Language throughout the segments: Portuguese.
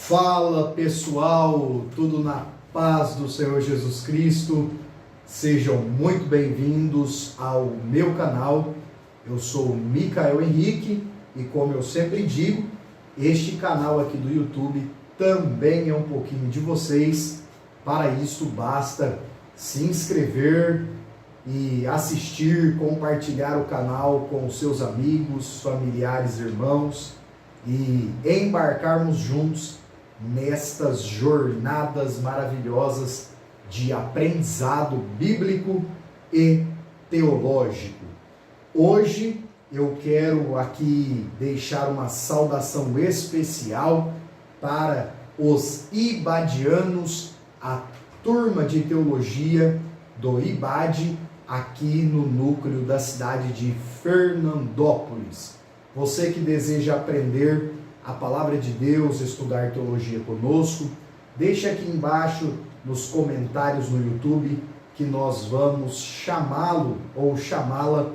Fala pessoal, tudo na paz do Senhor Jesus Cristo, sejam muito bem-vindos ao meu canal. Eu sou o Micael Henrique e, como eu sempre digo, este canal aqui do YouTube também é um pouquinho de vocês. Para isso basta se inscrever e assistir, compartilhar o canal com os seus amigos, familiares, irmãos e embarcarmos juntos nestas jornadas maravilhosas de aprendizado bíblico e teológico. Hoje eu quero aqui deixar uma saudação especial para os ibadianos, a turma de teologia do IBAD, aqui no núcleo da cidade de Fernandópolis. Você que deseja aprender a palavra de Deus, estudar teologia conosco, deixa aqui embaixo nos comentários no YouTube que nós vamos chamá-lo ou chamá-la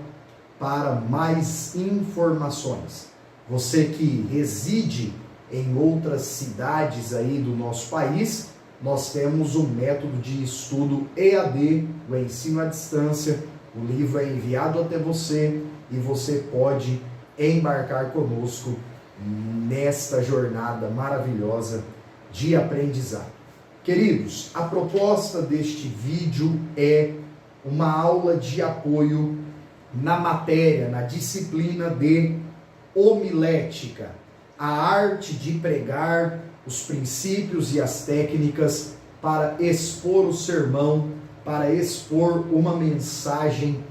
para mais informações. Você que reside em outras cidades aí do nosso país, nós temos o método de estudo EAD, o ensino à distância. O livro é enviado até você e você pode embarcar conosco nesta jornada maravilhosa de aprendizado. Queridos, a proposta deste vídeo é uma aula de apoio na matéria, na disciplina de homilética, a arte de pregar, os princípios e as técnicas para expor o sermão, para expor uma mensagem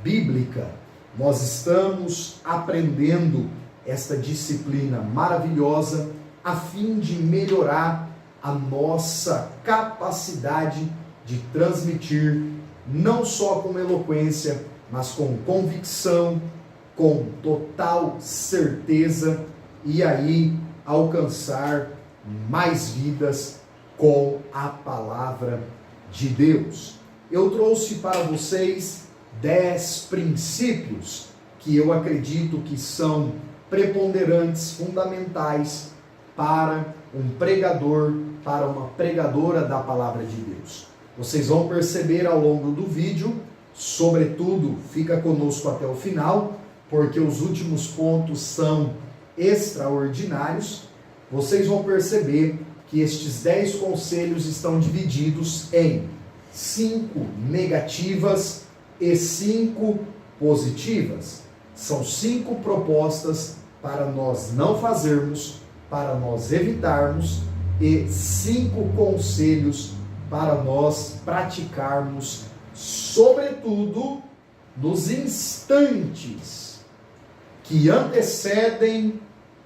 bíblica. Nós estamos aprendendo esta disciplina maravilhosa a fim de melhorar a nossa capacidade de transmitir, não só com eloquência, mas com convicção, com total certeza, e aí alcançar mais vidas com a palavra de Deus. Eu trouxe para vocês 10 princípios que eu acredito que são preponderantes, fundamentais para um pregador, para uma pregadora da palavra de Deus. Vocês vão perceber ao longo do vídeo, sobretudo, fica conosco até o final, porque os últimos pontos são extraordinários. Vocês vão perceber que estes 10 conselhos estão divididos em 5 negativas e 5 positivas. São 5 propostas para nós não fazermos, para nós evitarmos, e 5 conselhos para nós praticarmos, sobretudo nos instantes que antecedem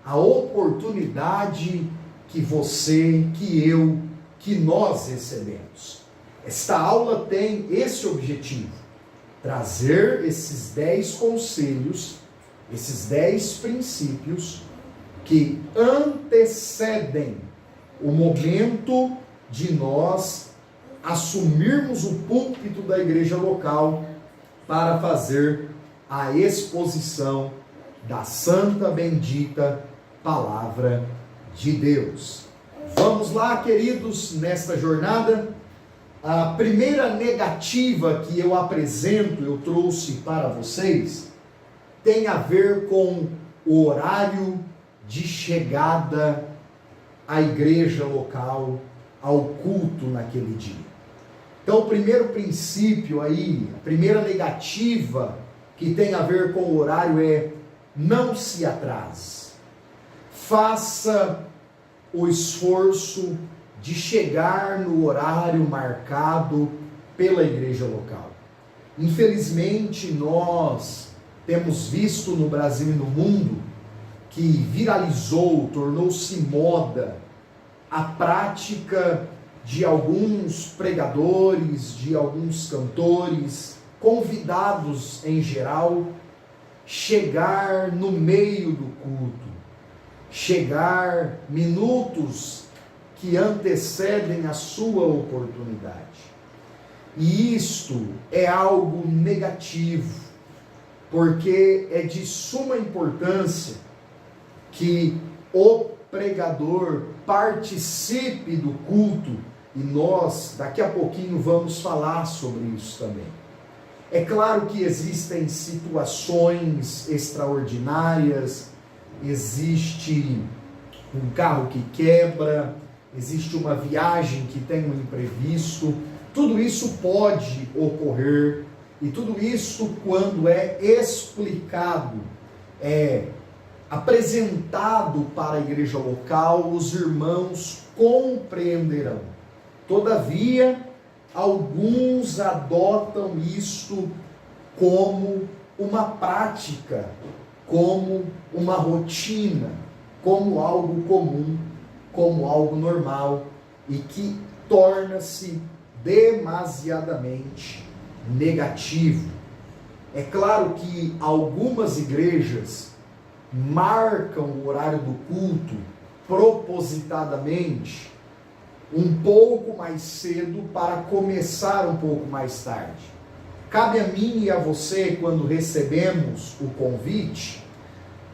a oportunidade que você, que eu, que nós recebemos. Esta aula tem esse objetivo: trazer esses 10 conselhos, esses 10 princípios que antecedem o momento de nós assumirmos o púlpito da igreja local para fazer a exposição da santa, bendita palavra de Deus. Vamos lá, queridos, nesta jornada. A primeira negativa que eu apresento, eu trouxe para vocês, tem a ver com o horário de chegada à igreja local, ao culto naquele dia. Então, o primeiro princípio aí, a primeira negativa que tem a ver com o horário é: não se atrase. Faça o esforço de chegar no horário marcado pela igreja local. Infelizmente, nós temos visto no Brasil e no mundo que viralizou, tornou-se moda a prática de alguns pregadores, de alguns cantores, convidados em geral, chegar no meio do culto, chegar minutos que antecedem a sua oportunidade. E isto é algo negativo, porque é de suma importância que o pregador, participe do culto, e nós daqui a pouquinho vamos falar sobre isso também. É claro que existem situações extraordinárias, existe um carro que quebra, existe uma viagem que tem um imprevisto, tudo isso pode ocorrer, e tudo isso, quando é explicado, apresentado para a igreja local, os irmãos compreenderão. Todavia, alguns adotam isto como uma prática, como uma rotina, como algo comum, como algo normal, e que torna-se demasiadamente negativo. É claro que algumas igrejas marcam o horário do culto propositadamente um pouco mais cedo para começar um pouco mais tarde. Cabe a mim e a você, quando recebemos o convite,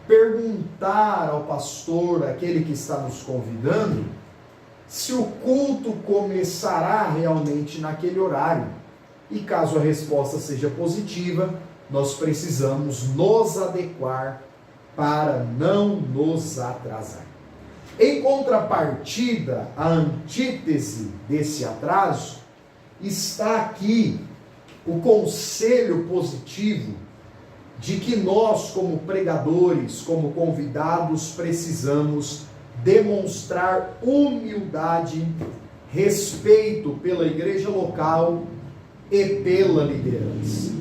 perguntar ao pastor, aquele que está nos convidando, se o culto começará realmente naquele horário. E caso a resposta seja positiva, nós precisamos nos adequar para não nos atrasar. Em contrapartida, a antítese desse atraso, está aqui o conselho positivo de que nós, como pregadores, como convidados, precisamos demonstrar humildade, respeito pela igreja local e pela liderança.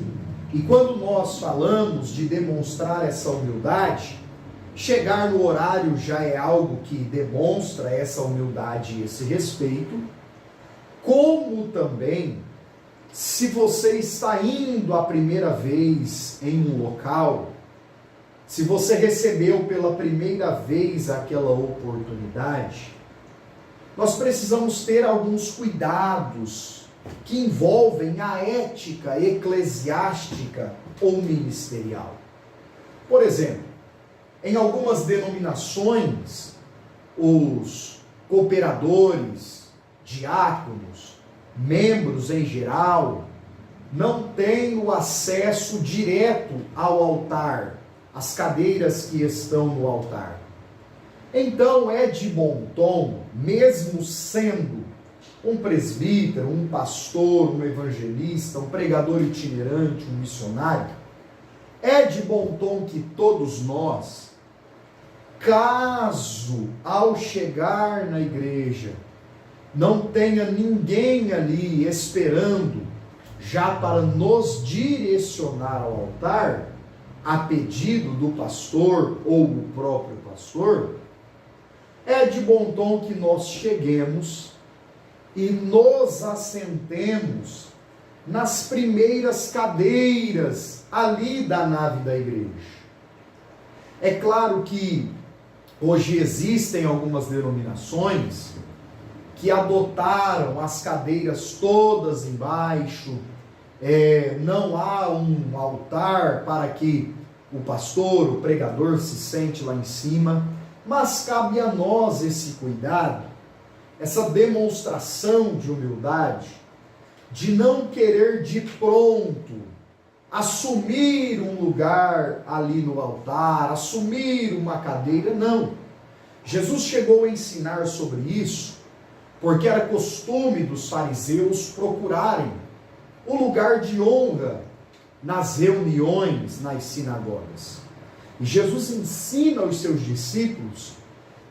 E quando nós falamos de demonstrar essa humildade, chegar no horário já é algo que demonstra essa humildade e esse respeito, como também, se você está indo a primeira vez em um local, se você recebeu pela primeira vez aquela oportunidade, nós precisamos ter alguns cuidados que envolvem a ética eclesiástica ou ministerial. Por exemplo, em algumas denominações, os cooperadores, diáconos, membros em geral, não têm o acesso direto ao altar, às cadeiras que estão no altar. Então é de bom tom, mesmo sendo um presbítero, um pastor, um evangelista, um pregador itinerante, um missionário, é de bom tom que todos nós, caso ao chegar na igreja não tenha ninguém ali esperando já para nos direcionar ao altar, a pedido do pastor ou o próprio pastor, é de bom tom que nós cheguemos e nos assentemos nas primeiras cadeiras ali da nave da igreja. É claro que hoje existem algumas denominações que adotaram as cadeiras todas embaixo, não há um altar para que o pastor, o pregador se sente lá em cima, mas cabe a nós esse cuidado, essa demonstração de humildade, de não querer de pronto assumir um lugar ali no altar, assumir uma cadeira, não. Jesus chegou a ensinar sobre isso, porque era costume dos fariseus procurarem o lugar de honra nas reuniões, nas sinagogas. E Jesus ensina aos seus discípulos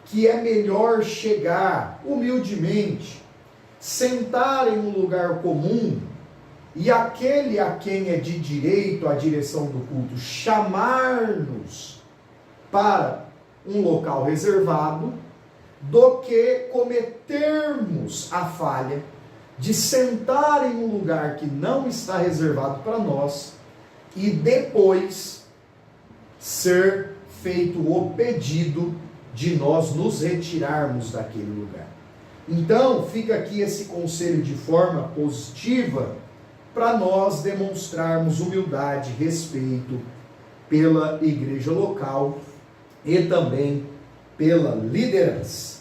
que é melhor chegar humildemente, sentar em um lugar comum, e aquele a quem é de direito a direção do culto chamar-nos para um local reservado, do que cometermos a falha de sentar em um lugar que não está reservado para nós e depois ser feito o pedido de nós nos retirarmos daquele lugar. Então, fica aqui esse conselho de forma positiva para nós demonstrarmos humildade, respeito pela igreja local e também pela liderança.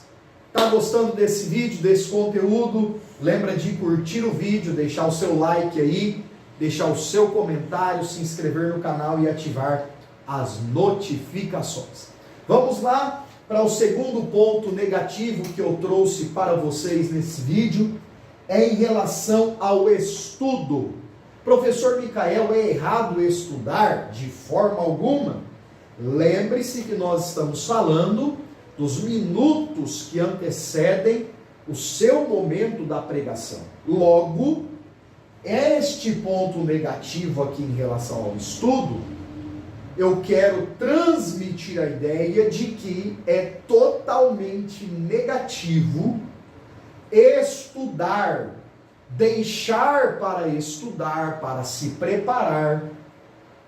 Tá gostando desse vídeo, desse conteúdo? Lembra de curtir o vídeo, deixar o seu like aí, deixar o seu comentário, se inscrever no canal e ativar as notificações. Vamos lá para o segundo ponto negativo que eu trouxe para vocês nesse vídeo, é em relação ao estudo. Professor Micael, é errado estudar? De forma alguma. Lembre-se que nós estamos falando dos minutos que antecedem o seu momento da pregação. Logo, este ponto negativo aqui em relação ao estudo, eu quero transmitir a ideia de que é totalmente negativo estudar, deixar para estudar, para se preparar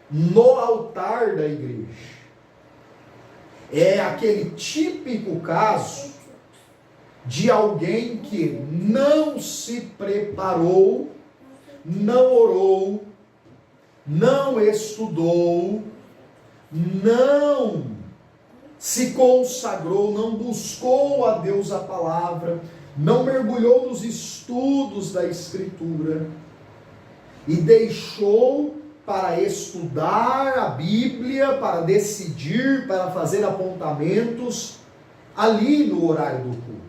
no altar da igreja. É aquele típico caso de alguém que não se preparou, não orou, não estudou, não se consagrou, não buscou a Deus a palavra, não mergulhou nos estudos da Escritura e deixou para estudar a Bíblia, para decidir, para fazer apontamentos ali no horário do culto.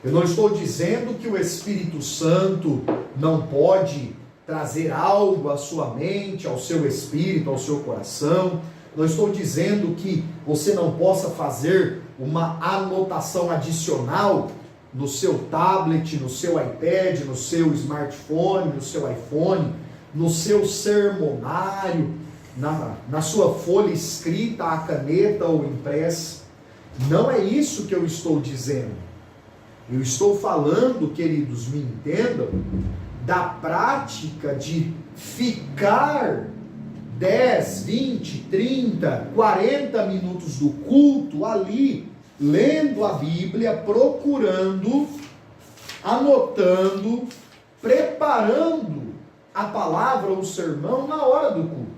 Eu não estou dizendo que o Espírito Santo não pode trazer algo à sua mente, ao seu espírito, ao seu coração. Não estou dizendo que você não possa fazer uma anotação adicional no seu tablet, no seu iPad, no seu smartphone, no seu iPhone, no seu sermonário, na sua folha escrita, a caneta ou impressa. Não é isso que eu estou dizendo. Eu estou falando, queridos, me entendam, da prática de ficar 10, 20, 30, 40 minutos do culto ali, lendo a Bíblia, procurando, anotando, preparando a palavra ou o sermão na hora do culto.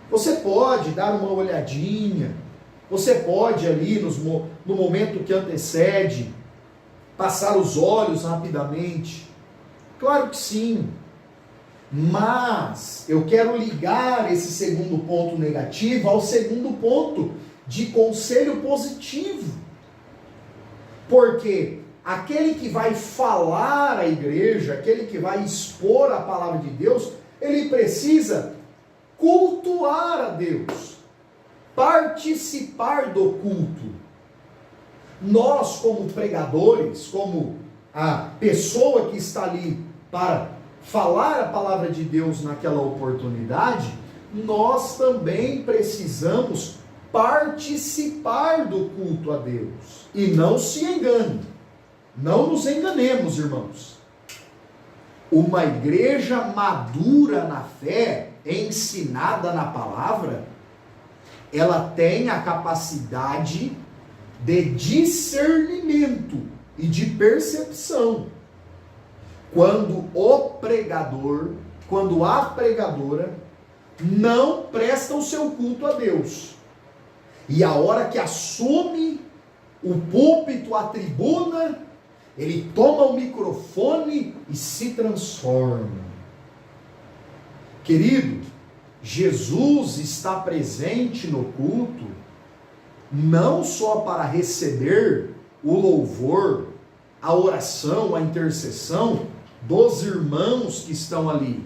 Você pode dar uma olhadinha, você pode ali no momento que antecede, passar os olhos rapidamente. Claro que sim. Mas eu quero ligar esse segundo ponto negativo ao segundo ponto de conselho positivo. Porque aquele que vai falar à igreja, aquele que vai expor a palavra de Deus, ele precisa cultuar a Deus, participar do culto. Nós, como pregadores, como a pessoa que está ali para falar a palavra de Deus naquela oportunidade, nós também precisamos participar do culto a Deus. E não se engane, não nos enganemos, irmãos. Uma igreja madura na fé, ensinada na palavra, ela tem a capacidade de discernimento e de percepção. Quando o pregador, quando a pregadora não presta o seu culto a Deus. E a hora que assume o púlpito, a tribuna, ele toma o microfone e se transforma. Querido, Jesus está presente no culto, não só para receber o louvor, a oração, a intercessão dos irmãos que estão ali,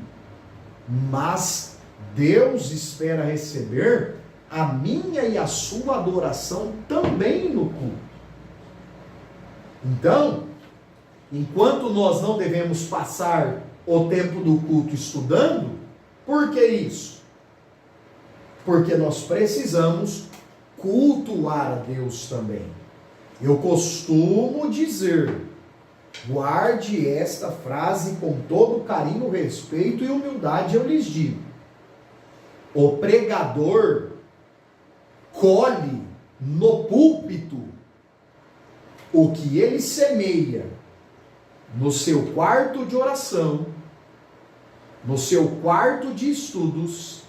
mas Deus espera receber a minha e a sua adoração também no culto. Então, enquanto nós não devemos passar o tempo do culto estudando, por que isso? Porque nós precisamos cultuar a Deus também. Eu costumo dizer, guarde esta frase com todo carinho, respeito e humildade, eu lhes digo. O pregador colhe no púlpito o que ele semeia no seu quarto de oração, no seu quarto de estudos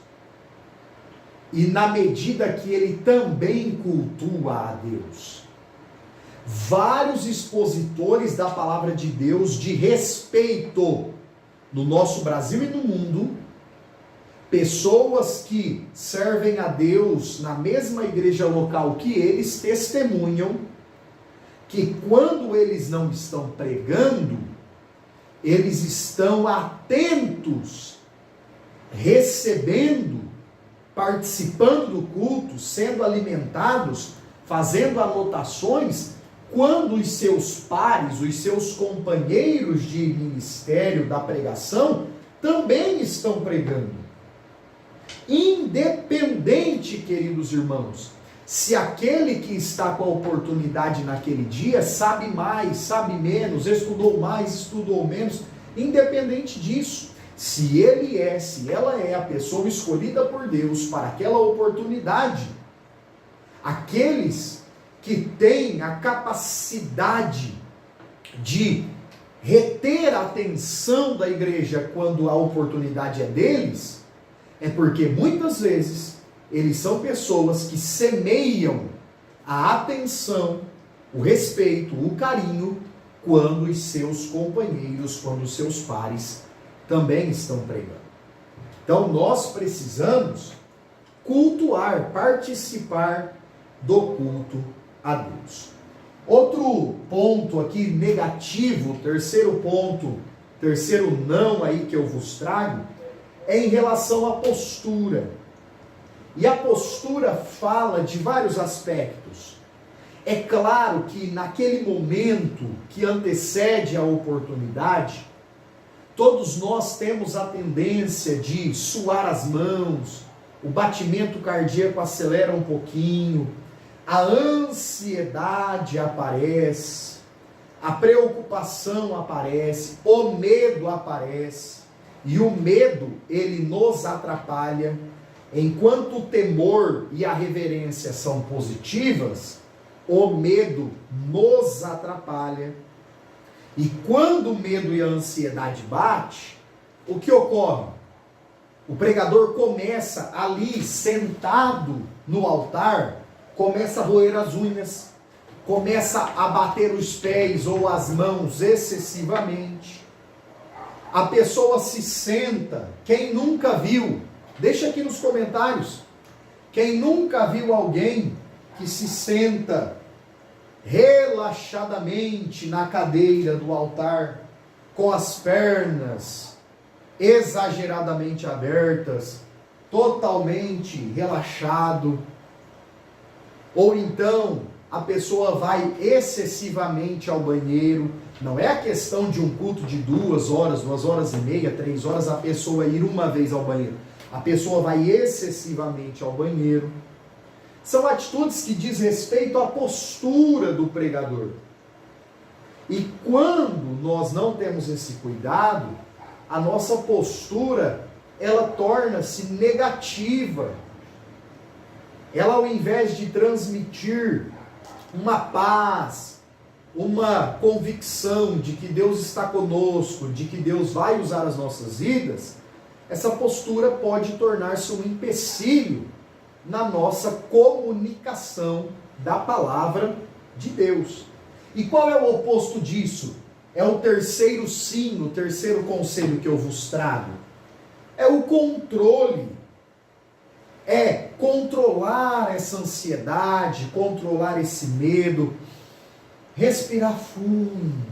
e na medida que ele também cultua a Deus. Vários expositores da palavra de Deus de respeito no nosso Brasil e no mundo, pessoas que servem a Deus na mesma igreja local que eles, testemunham que quando eles não estão pregando, eles estão atentos, recebendo, participando do culto, sendo alimentados, fazendo anotações, quando os seus pares, os seus companheiros de ministério da pregação, também estão pregando. Independente, queridos irmãos, se aquele que está com a oportunidade naquele dia sabe mais, sabe menos, estudou mais, estudou menos, independente disso, se ela é a pessoa escolhida por Deus para aquela oportunidade, aqueles que têm a capacidade de reter a atenção da igreja quando a oportunidade é deles, é porque muitas vezes eles são pessoas que semeiam a atenção, o respeito, o carinho, quando os seus companheiros, quando os seus pares também estão pregando. Então nós precisamos cultuar, participar do culto a Deus. Outro ponto aqui negativo, terceiro ponto, terceiro não aí que eu vos trago, é em relação à postura. E a postura fala de vários aspectos. É claro que naquele momento que antecede a oportunidade, todos nós temos a tendência de suar as mãos, o batimento cardíaco acelera um pouquinho, a ansiedade aparece, a preocupação aparece, o medo aparece, e o medo, ele nos atrapalha. Enquanto o temor e a reverência são positivas, o medo nos atrapalha. E quando o medo e a ansiedade bate, o que ocorre? O pregador começa ali, sentado no altar, começa a roer as unhas, começa a bater os pés ou as mãos excessivamente. A pessoa se senta, quem nunca viu, deixa aqui nos comentários, quem nunca viu alguém que se senta relaxadamente na cadeira do altar, com as pernas exageradamente abertas, totalmente relaxado, ou então a pessoa vai excessivamente ao banheiro. Não é a questão de um culto de 2 horas, 2 horas e meia, 3 horas, a pessoa ir uma vez ao banheiro. A pessoa vai excessivamente ao banheiro. São atitudes que diz respeito à postura do pregador. E quando nós não temos esse cuidado, a nossa postura, ela torna-se negativa. Ela, ao invés de transmitir uma paz, uma convicção de que Deus está conosco, de que Deus vai usar as nossas vidas, essa postura pode tornar-se um empecilho na nossa comunicação da palavra de Deus. E qual é o oposto disso? É o terceiro sim, o terceiro conselho que eu vos trago. É o controle. É controlar essa ansiedade, controlar esse medo, respirar fundo,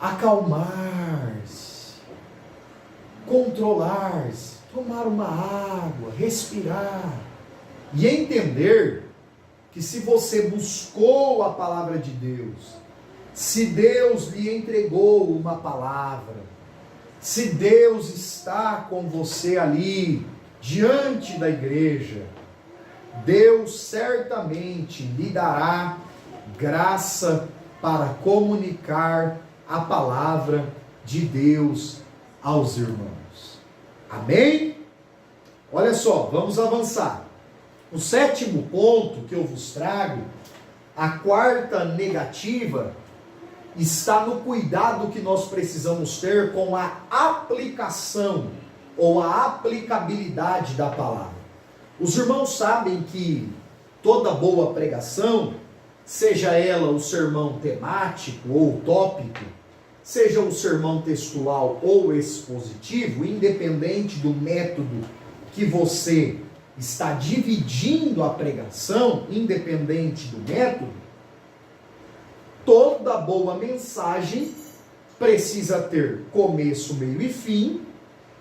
acalmar-se, controlar-se, tomar uma água, respirar e entender que se você buscou a palavra de Deus, se Deus lhe entregou uma palavra, se Deus está com você ali, diante da igreja, Deus certamente lhe dará graça para comunicar a palavra de Deus aos irmãos. Amém? Olha só, vamos avançar. O sétimo ponto que eu vos trago, a quarta negativa, está no cuidado que nós precisamos ter com a aplicação ou a aplicabilidade da palavra. Os irmãos sabem que toda boa pregação, seja ela o sermão temático ou tópico, seja o sermão textual ou expositivo, independente do método que você está dividindo a pregação, independente do método, toda boa mensagem precisa ter começo, meio e fim,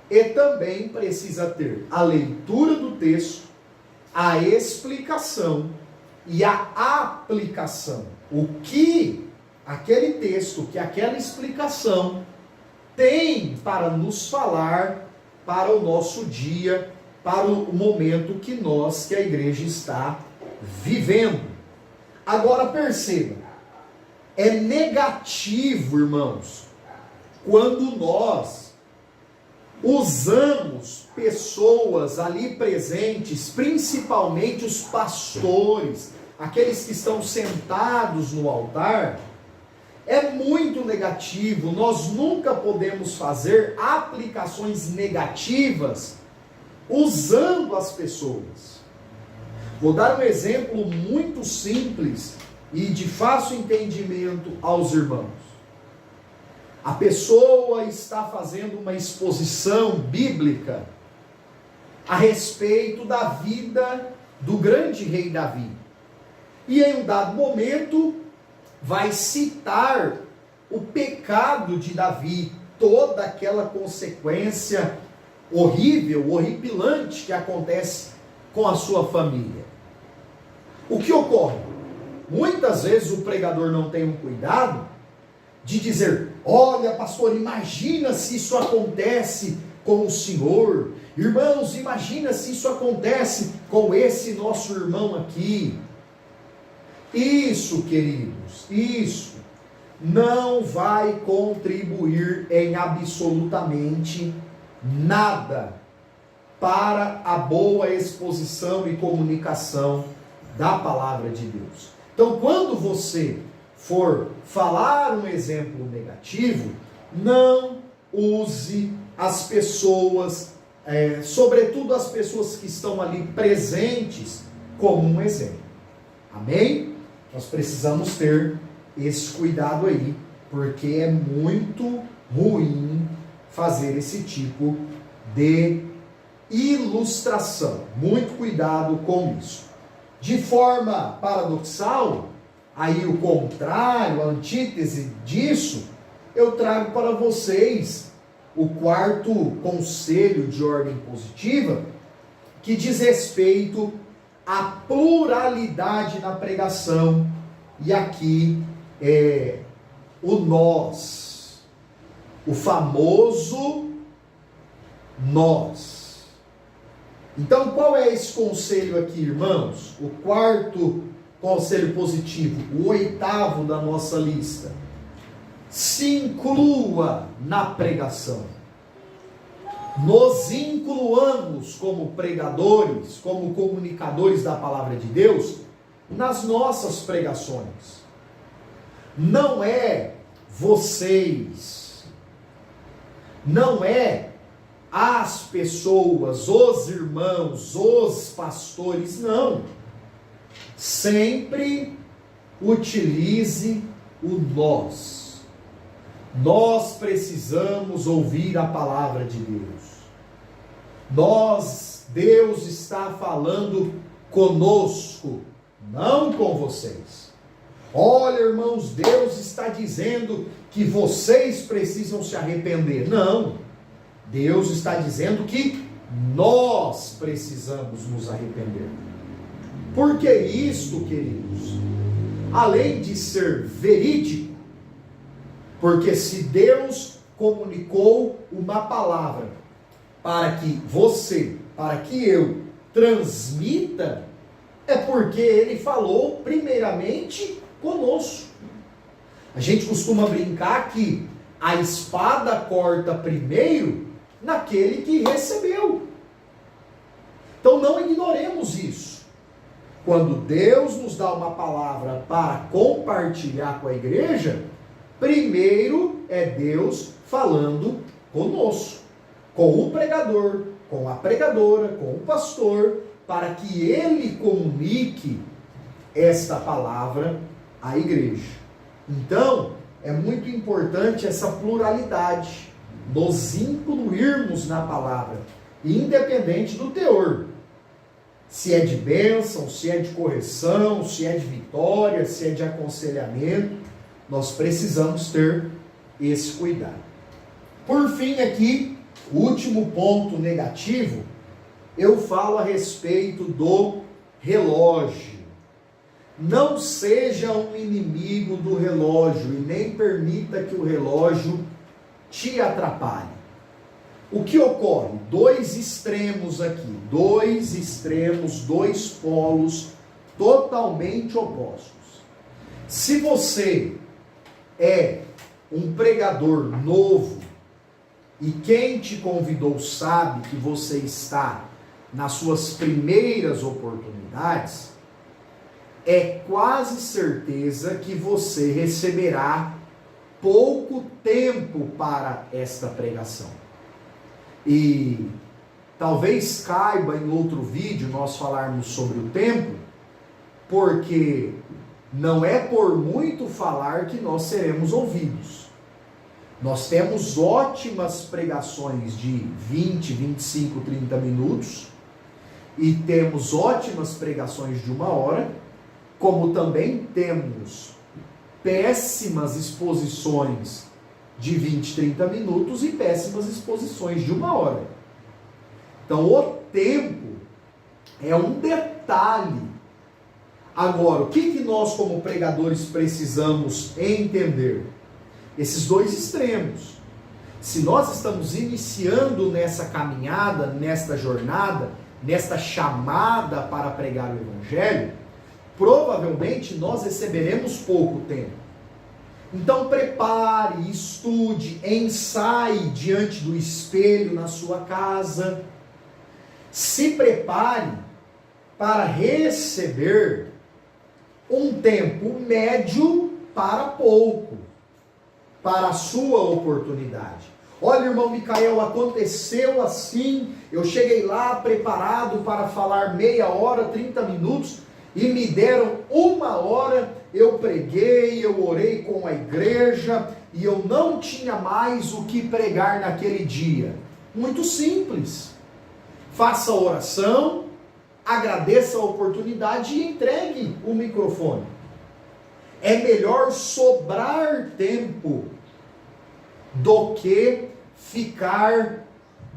e também precisa ter a leitura do texto, a explicação e a aplicação. O que aquele texto, que aquela explicação tem para nos falar para o nosso dia, para o momento que a igreja está vivendo. Agora perceba, é negativo, irmãos, quando nós usamos pessoas ali presentes, principalmente os pastores, aqueles que estão sentados no altar. É muito negativo, nós nunca podemos fazer aplicações negativas usando as pessoas. Vou dar um exemplo muito simples e de fácil entendimento aos irmãos. A pessoa está fazendo uma exposição bíblica a respeito da vida do grande rei Davi. E em um dado momento vai citar o pecado de Davi, toda aquela consequência horrível, horripilante que acontece com a sua família. O que ocorre? Muitas vezes o pregador não tem um cuidado de dizer: olha, pastor, imagina se isso acontece com o senhor. Irmãos, imagina se isso acontece com esse nosso irmão aqui. Isso, queridos, isso não vai contribuir em absolutamente nada para a boa exposição e comunicação da palavra de Deus. Então, quando você for falar um exemplo negativo, não use as pessoas, sobretudo as pessoas que estão ali presentes, como um exemplo. Amém? Nós precisamos ter esse cuidado aí, porque é muito ruim fazer esse tipo de ilustração. Muito cuidado com isso. De forma paradoxal, aí o contrário, a antítese disso, eu trago para vocês o quarto conselho de ordem positiva, que diz respeito à pluralidade na pregação. E aqui é o nós, o famoso nós. Então, qual é esse conselho aqui, irmãos? O quarto conselho positivo, o oitavo da nossa lista. Se inclua na pregação. Nos incluamos como pregadores, como comunicadores da palavra de Deus, nas nossas pregações. Não é vocês, não é as pessoas, os irmãos, os pastores, não. Sempre utilize o nós. Nós precisamos ouvir a palavra de Deus. Deus está falando conosco, não com vocês. Olha, irmãos, Deus está dizendo que vocês precisam se arrepender. Não. Deus está dizendo que nós precisamos nos arrepender. Por que isto, queridos? Além de ser verídico, porque se Deus comunicou uma palavra para que você, para que eu transmita, é porque Ele falou primeiramente conosco. A gente costuma brincar que a espada corta primeiro naquele que recebeu. Então não ignoremos isso. Quando Deus nos dá uma palavra para compartilhar com a igreja, primeiro é Deus falando conosco, com o pregador, com a pregadora, com o pastor, para que ele comunique esta palavra à igreja. Então, é muito importante essa pluralidade, nos incluirmos na palavra, independente do teor. Se é de bênção, se é de correção, se é de vitória, se é de aconselhamento, nós precisamos ter esse cuidado. Por fim, aqui, o último ponto negativo, eu falo a respeito do relógio. Não seja um inimigo do relógio e nem permita que o relógio te atrapalhe. O que ocorre? Dois extremos aqui, dois extremos, dois polos totalmente opostos. Se você é um pregador novo e quem te convidou sabe que você está nas suas primeiras oportunidades, é quase certeza que você receberá pouco tempo para esta pregação. E talvez caiba em outro vídeo nós falarmos sobre o tempo, porque não é por muito falar que nós seremos ouvidos. Nós temos ótimas pregações de 20, 25, 30 minutos, e temos ótimas pregações de 1 hora, como também temos péssimas exposições de 20, 30 minutos e péssimas exposições de 1 hora. Então, o tempo é um detalhe. Agora, o que nós como pregadores precisamos entender? Esses dois extremos. Se nós estamos iniciando nessa caminhada, nesta jornada, nesta chamada para pregar o Evangelho, provavelmente nós receberemos pouco tempo. Então prepare, estude, ensaie diante do espelho na sua casa. Se prepare para receber um tempo médio para pouco, para a sua oportunidade. Olha, irmão Micael, aconteceu assim, eu cheguei lá preparado para falar meia hora, 30 minutos, e me deram 1 hora, eu preguei, eu orei com a igreja, e eu não tinha mais o que pregar naquele dia. Muito simples. Faça a oração, agradeça a oportunidade e entregue o microfone. É melhor sobrar tempo do que ficar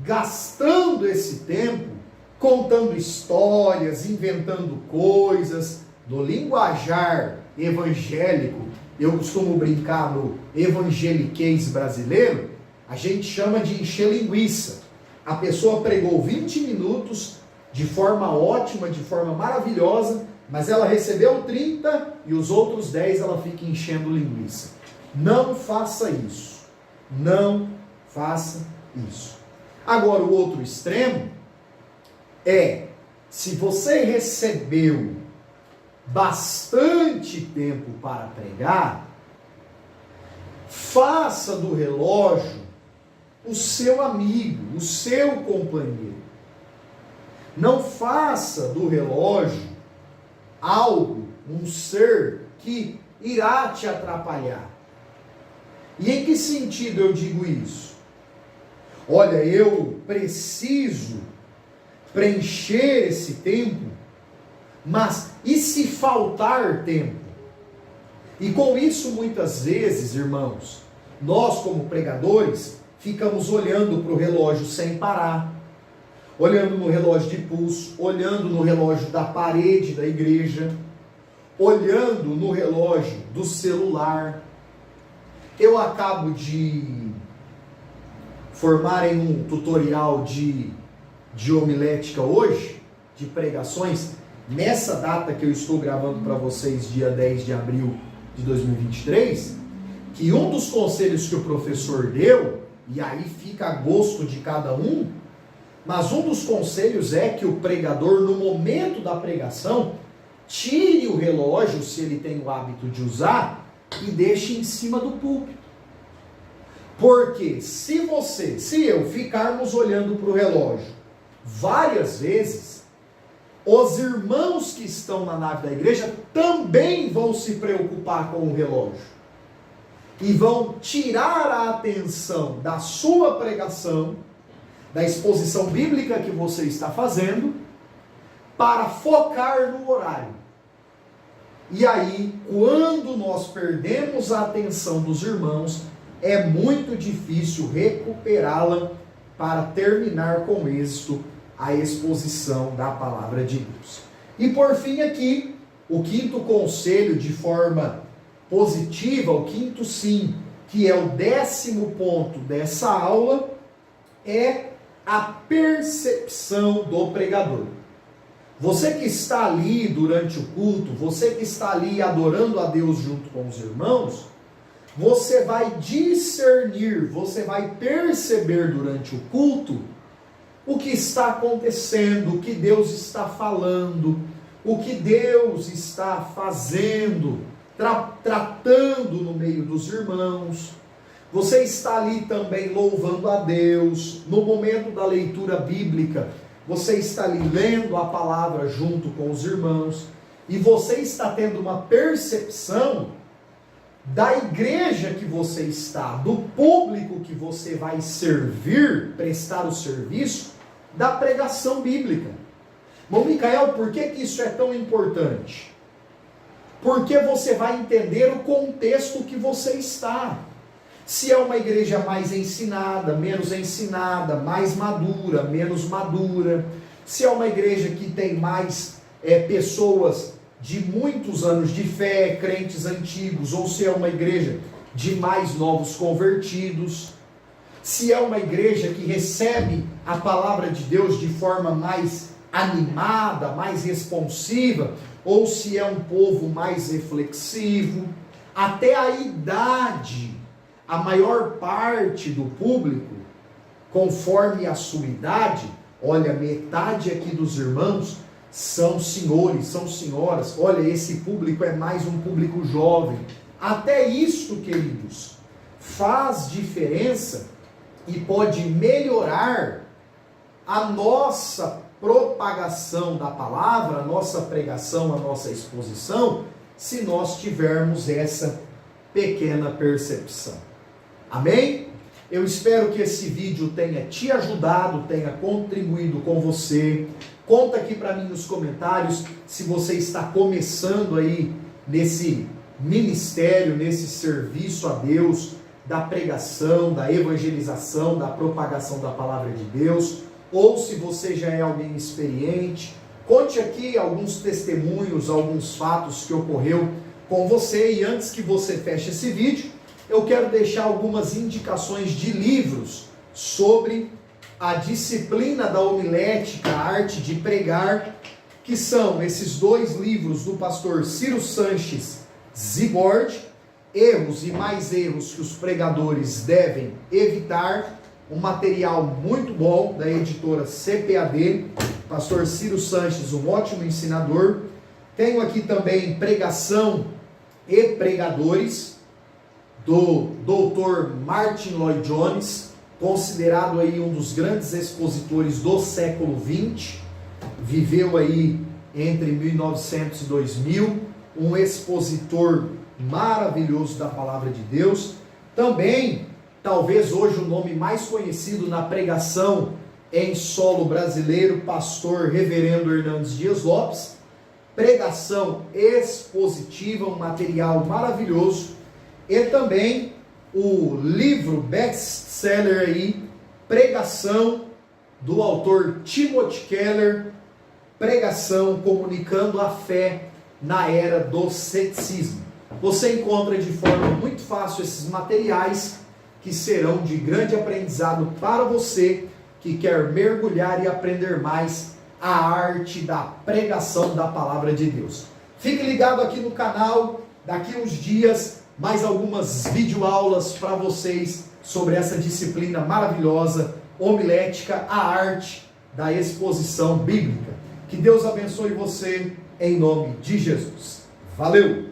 gastando esse tempo contando histórias, inventando coisas. No linguajar evangélico, eu costumo brincar no evangeliquez brasileiro, a gente chama de encher linguiça. A pessoa pregou 20 minutos de forma ótima, de forma maravilhosa, mas ela recebeu 30 e os outros 10 ela fica enchendo linguiça. Não faça isso. Não faça isso. Agora, o outro extremo é, se você recebeu bastante tempo para pregar, faça do relógio o seu amigo, o seu companheiro. Não faça do relógio algo, um ser que irá te atrapalhar. E em que sentido eu digo isso? Olha, eu preciso preencher esse tempo, mas e se faltar tempo? E com isso, muitas vezes, irmãos, nós como pregadores, ficamos olhando para o relógio sem parar, olhando no relógio de pulso, olhando no relógio da parede da igreja, olhando no relógio do celular. Eu acabo de formar em um tutorial de homilética hoje, de pregações, nessa data que eu estou gravando para vocês, dia 10 de abril de 2023, que um dos conselhos que o professor deu, e aí fica a gosto de cada um, mas um dos conselhos é que o pregador, no momento da pregação, tire o relógio, se ele tem o hábito de usar, e deixe em cima do púlpito. Porque se eu ficarmos olhando para o relógio várias vezes, os irmãos que estão na nave da igreja também vão se preocupar com o relógio. E vão tirar a atenção da sua pregação, da exposição bíblica que você está fazendo, para focar no horário. E aí, quando nós perdemos a atenção dos irmãos, é muito difícil recuperá-la para terminar com êxito a exposição da palavra de Deus. E por fim aqui, o quinto conselho de forma positiva, o quinto sim, que é o 10º ponto dessa aula, é a percepção do pregador. Você que está ali durante o culto, você que está ali adorando a Deus junto com os irmãos, você vai discernir, você vai perceber durante o culto o que está acontecendo, o que Deus está falando, o que Deus está fazendo, tratando no meio dos irmãos. Você está ali também louvando a Deus. No momento da leitura bíblica, você está ali lendo a palavra junto com os irmãos, e você está tendo uma percepção da igreja que você está, do público que você vai servir, prestar o serviço, da pregação bíblica. Bom, Micael, por que isso é tão importante? Porque você vai entender o contexto que você está. Se é uma igreja mais ensinada, menos ensinada, mais madura, menos madura. Se é uma igreja que tem mais pessoas de muitos anos de fé, crentes antigos, ou se é uma igreja de mais novos convertidos. Se é uma igreja que recebe a palavra de Deus de forma mais animada, mais responsiva, ou se é um povo mais reflexivo. Até a idade, a maior parte do público, conforme a sua idade, olha, metade aqui dos irmãos são senhores, são senhoras, olha, esse público é mais um público jovem. Até isso, queridos, faz diferença e pode melhorar a nossa propagação da palavra, a nossa pregação, a nossa exposição, se nós tivermos essa pequena percepção. Amém? Eu espero que esse vídeo tenha te ajudado, tenha contribuído com você. Conta aqui para mim nos comentários se você está começando aí nesse ministério, nesse serviço a Deus, da pregação, da evangelização, da propagação da palavra de Deus, ou se você já é alguém experiente. Conte aqui alguns testemunhos, alguns fatos que ocorreu com você. E antes que você feche esse vídeo, eu quero deixar algumas indicações de livros sobre a disciplina da homilética, a arte de pregar, que são esses 2 livros do pastor Ciro Sanches Zibord, Erros e Mais Erros que os Pregadores Devem Evitar, um material muito bom da editora CPAD, pastor Ciro Sanches, um ótimo ensinador. Tenho aqui também Pregação e Pregadores, do Dr. Martin Lloyd Jones, considerado aí um dos grandes expositores do século XX, viveu aí entre 1900 e 2000, um expositor maravilhoso da palavra de Deus. Também, talvez hoje o nome mais conhecido na pregação em solo brasileiro, pastor reverendo Hernandes Dias Lopes, Pregação Expositiva, um material maravilhoso. E também o livro best-seller aí, Pregação, do autor Timothy Keller, Pregação comunicando a fé na era do ceticismo. Você encontra de forma muito fácil esses materiais que serão de grande aprendizado para você que quer mergulhar e aprender mais a arte da pregação da palavra de Deus. Fique ligado aqui no canal, daqui uns dias mais algumas videoaulas para vocês sobre essa disciplina maravilhosa, homilética, a arte da exposição bíblica. Que Deus abençoe você em nome de Jesus. Valeu!